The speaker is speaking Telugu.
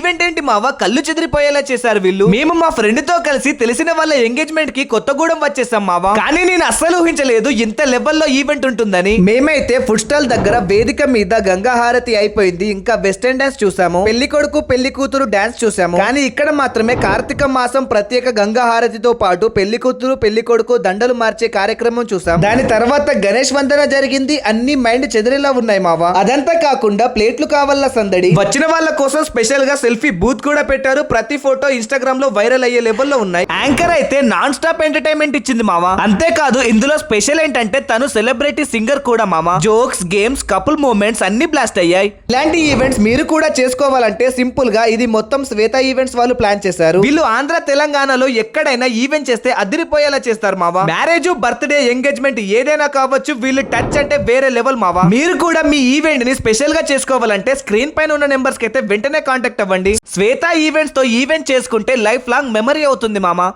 ఈవెంట్ ఏంటి మావా, కళ్ళు చెదిరిపోయేలా చేశారు వీళ్ళు. మేము మా ఫ్రెండ్ తో కలిసి తెలిసిన వాళ్ళ ఎంగేజ్మెంట్ కి కొత్తగూడెం వచ్చేసాం మావా. కానీ నేను అస్సలు ఊహించలేదు ఇంత లెవెల్లో ఈవెంట్ ఉంటుందని. మేమైతే ఫుడ్ స్టాల్ దగ్గర వేదిక మీద గంగా హారతి అయిపోయింది, ఇంకా వెస్టర్న్ డాన్స్ చూసాము, పెళ్లి కొడుకు పెళ్లి కూతురు డాన్స్ చూసాము. కానీ ఇక్కడ మాత్రమే కార్తీక మాసం ప్రత్యేక గంగా హారతితో పాటు పెళ్లి కూతురు పెళ్లి కొడుకు దండలు మార్చే కార్యక్రమం చూసాం. దాని తర్వాత గణేష్ వందన జరిగింది. అన్ని మైండ్ చెదిరేలా ఉన్నాయి మావా. అదంతా కాకుండా ప్లేట్లు కావాల సందడి, వచ్చిన వాళ్ళ కోసం స్పెషల్ గా సెల్ఫీ బూత్ కూడా పెట్టారు. ప్రతి ఫోటో ఇన్స్టాగ్రామ్ లో వైరల్ అయ్యే లెవెల్లో ఉన్నాయి. యాంకర్ అయితే నాన్ స్టాప్ ఎంటర్టైన్మెంట్ ఇచ్చింది మావా. అంతేకాదు ఇందులో స్పెషల్ ఏంటంటే తను సెలబ్రిటీ సింగర్ కూడా మామా. జోక్స్, గేమ్స్, కపుల్ మూమెంట్స్ అన్ని బ్లాస్ట్ అయ్యాయి. ఇలాంటి ఈవెంట్స్ మీరు కూడా చేసుకోవాలంటే సింపుల్ గా ఇది మొత్తం శ్వేత ఈవెంట్స్ వాళ్ళు ప్లాన్ చేశారు. వీళ్ళు ఆంధ్ర తెలంగాణలో ఎక్కడైనా ఈవెంట్ చేస్తే అదిరిపోయేలా చేస్తారు మావా. మ్యారేజ్, బర్త్డే, ఎంగేజ్మెంట్ ఏదైనా కావచ్చు, వీళ్ళు టచ్ అంటే వేరే లెవెల్ మావా. మీరు కూడా మీ ఈవెంట్ ని స్పెషల్ గా చేసుకోవాలంటే స్క్రీన్ పైన ఉన్న నెంబర్స్ కి అయితే వెంటనే కాంటాక్ట్ అవ్వండి. శ్వేత ఈవెంట్స్ తో ఈవెంట్ చేసుకుంటే లైఫ్ లాంగ్ మెమరీ అవుతుంది మామా.